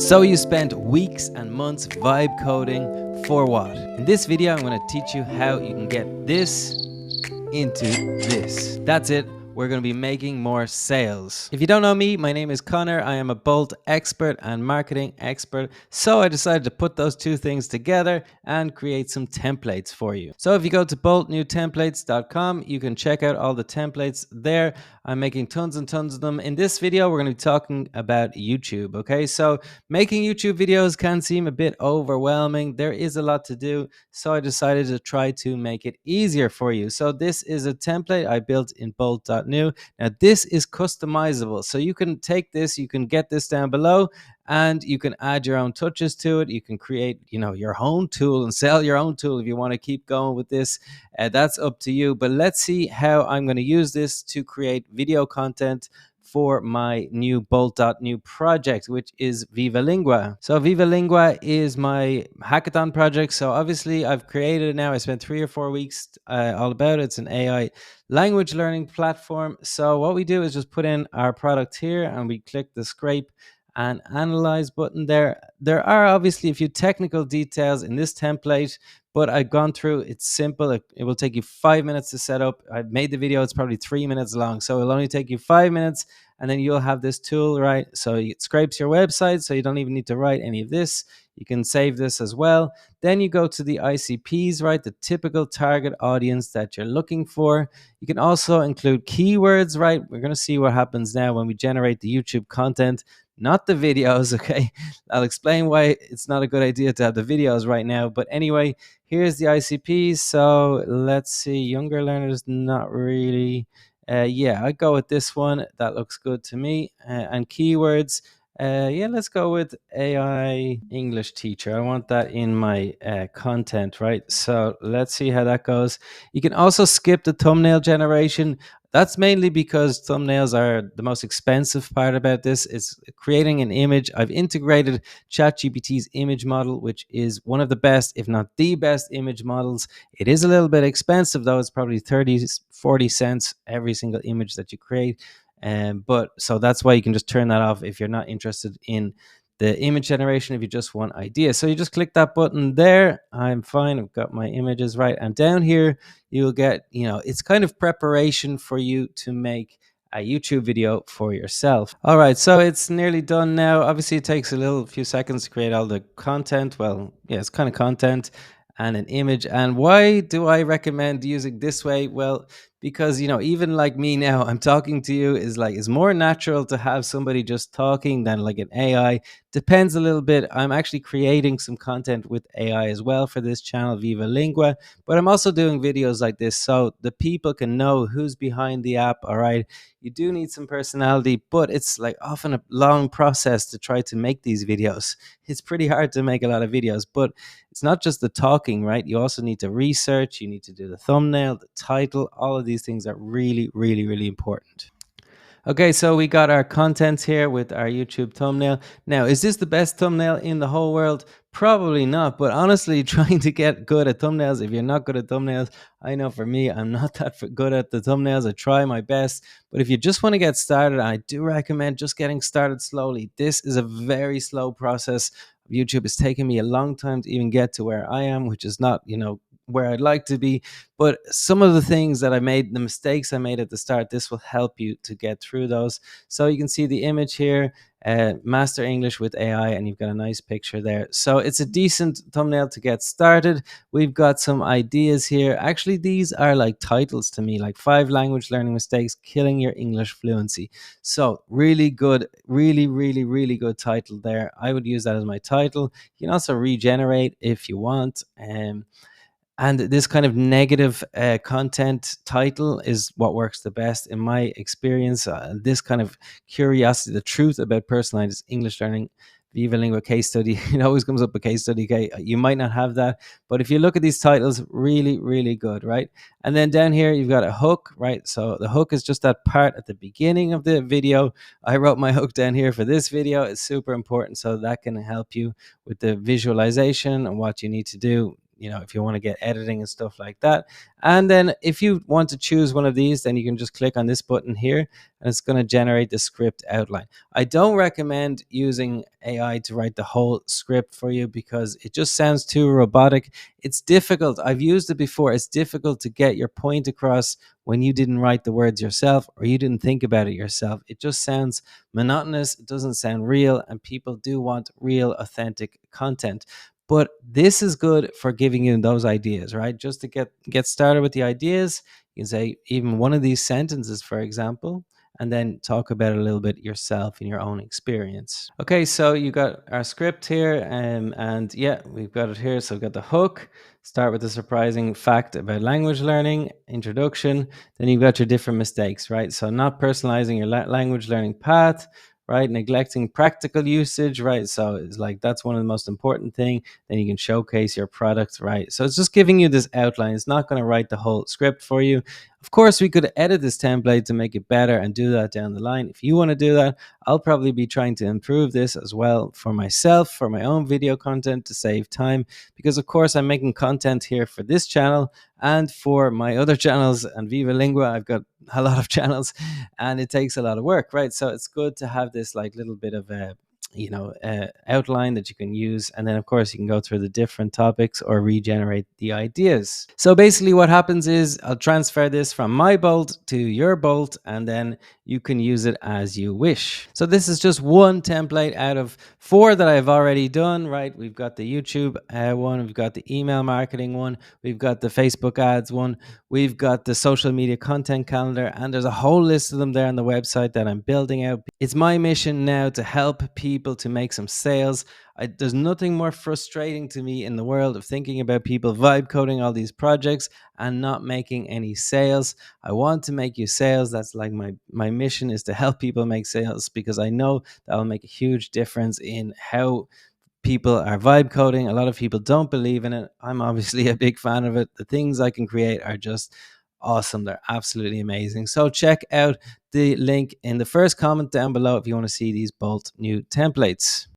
So you spent weeks and months vibe coding for what? In this video, I'm going to teach you how you can get this into this. That's it. We're going to be making more sales. If you don't know me, my name is Connor. I am a Bolt expert and marketing expert. So I decided to put those two things together and create some templates for you. So if you go to bolt.new you can check out all the templates there. I'm making tons and tons of them. In this video, we're going to be talking about YouTube. Okay, so making YouTube videos can seem a bit overwhelming. There is a lot to do. So I decided to try to make it easier for you. So this is a template I built in bolt.new. Now this is customizable. So you can take this, you can get this down below, and you can add your own touches to it. You can create, your own tool and sell your own tool if you want to keep going with this. That's up to you. But let's see how I'm going to use this to create video content for my new bolt.new project, which is Viva Lingua. So Viva Lingua is my hackathon project. So obviously I've created it now. I spent 3 or 4 weeks all about it. It's an AI language learning platform. So what we do is just put in our product here and we click the scrape and analyze button there. There are obviously a few technical details in this template, but I've gone through. It's simple. It will take you 5 minutes to set up. I've made the video. It's probably 3 minutes long. So it'll only take you 5 minutes and then you'll have this tool, right? So it scrapes your website. So you don't even need to write any of this. You can save this as well. Then you go to the ICPs, right? The typical target audience that you're looking for. You can also include keywords, right? We're going to see what happens now when we generate the YouTube content, not the videos, okay? I'll explain why it's not a good idea to have the videos right now. But anyway, here's the ICPs. So let's see, younger learners, not really. Yeah, I go with this one. That looks good to me. And keywords. Yeah, let's go with AI English teacher. I want that in my content, right? So let's see how that goes. You can also skip the thumbnail generation. That's mainly because thumbnails are the most expensive part about this. It's creating an image. I've integrated ChatGPT's image model, which is one of the best, if not the best image models. It is a little bit expensive though. It's probably 30, 40 cents every single image that you create. But so that's why you can just turn that off if you're not interested in the image generation, if you just want ideas. So you just click that button there. I'm fine. I've got my images right. And down here, you'll get, it's kind of preparation for you to make a YouTube video for yourself. All right, so it's nearly done now. Obviously, it takes a few seconds to create all the content. Well, yeah, it's kind of content and an image. And why do I recommend using this way? Well, because even like me now, I'm talking to you is more natural to have somebody just talking than like an AI. Depends a little bit. I'm actually creating some content with AI as well for this channel, Viva Lingua, but I'm also doing videos like this so the people can know who's behind the app. All right, you do need some personality, but it's like often a long process to try to make these videos. It's pretty hard to make a lot of videos, but it's not just the talking, right? You also need to research, you need to do the thumbnail, the title. All of these things are really, really, really important. Okay, so we got our content here with our YouTube thumbnail. Now, is this the best thumbnail in the whole world? Probably not, but honestly, trying to get good at thumbnails, if you're not good at thumbnails, I know for me, I'm not that good at the thumbnails. I try my best, but if you just want to get started, I do recommend just getting started slowly. This is a very slow process. YouTube is taking me a long time to even get to where I am, which is not, where I'd like to be. But some of the things that I made, the mistakes I made at the start, this will help you to get through those. So you can see the image here, Master English with AI, and you've got a nice picture there. So it's a decent thumbnail to get started. We've got some ideas here. Actually, these are like titles to me, like 5 language learning mistakes, killing your English fluency. So really good, really, really, really good title there. I would use that as my title. You can also regenerate if you want. And this kind of negative content title is what works the best in my experience. This kind of curiosity, the truth about personalized English learning, Viva Lingua case study. It always comes up a case study. Okay? You might not have that, but if you look at these titles, really, really good, right? And then down here, you've got a hook, right? So the hook is just that part at the beginning of the video. I wrote my hook down here for this video. It's super important. So that can help you with the visualization and what you need to do. if you want to get editing and stuff like that. And then if you want to choose one of these, then you can just click on this button here, and it's going to generate the script outline. I don't recommend using AI to write the whole script for you because it just sounds too robotic. It's difficult. I've used it before. It's difficult to get your point across when you didn't write the words yourself or you didn't think about it yourself. It just sounds monotonous. It doesn't sound real, and people do want real, authentic content. But this is good for giving you those ideas, right? Just to get started with the ideas, you can say even one of these sentences, for example, and then talk about it a little bit yourself in your own experience. Okay, so you got our script here, and yeah, we've got it here. So we've got the hook, start with the surprising fact about language learning, introduction, then you've got your different mistakes, right? So not personalizing your language learning path, right? Neglecting practical usage, right? So it's like that's one of the most important thing. Then you can showcase your product, right? So it's just giving you this outline. It's not going to write the whole script for you. Of course, we could edit this template to make it better and do that down the line. If you want to do that, I'll probably be trying to improve this as well for myself, for my own video content to save time, because of course I'm making content here for this channel and for my other channels and Viva Lingua. I've got a lot of channels and it takes a lot of work, right? So it's good to have this like little bit of a outline that you can use, and then of course you can go through the different topics or regenerate the ideas. So basically what happens is I'll transfer this from my bolt to your bolt, and then you can use it as you wish. So this is just one template out of 4 that I've already done, right? We've got the YouTube one, we've got the email marketing one, we've got the Facebook ads one, we've got the social media content calendar, and there's a whole list of them there on the website that I'm building out. It's my mission now to help people to make some sales. There's nothing more frustrating to me in the world of thinking about people vibe coding all these projects and not making any sales. I want to make you sales. That's like my mission is to help people make sales, because I know that will make a huge difference in how people are vibe coding. A lot of people don't believe in it. I'm obviously a big fan of it. The things I can create are just awesome. They're absolutely amazing. So check out the link in the first comment down below if you want to see these bolt new templates.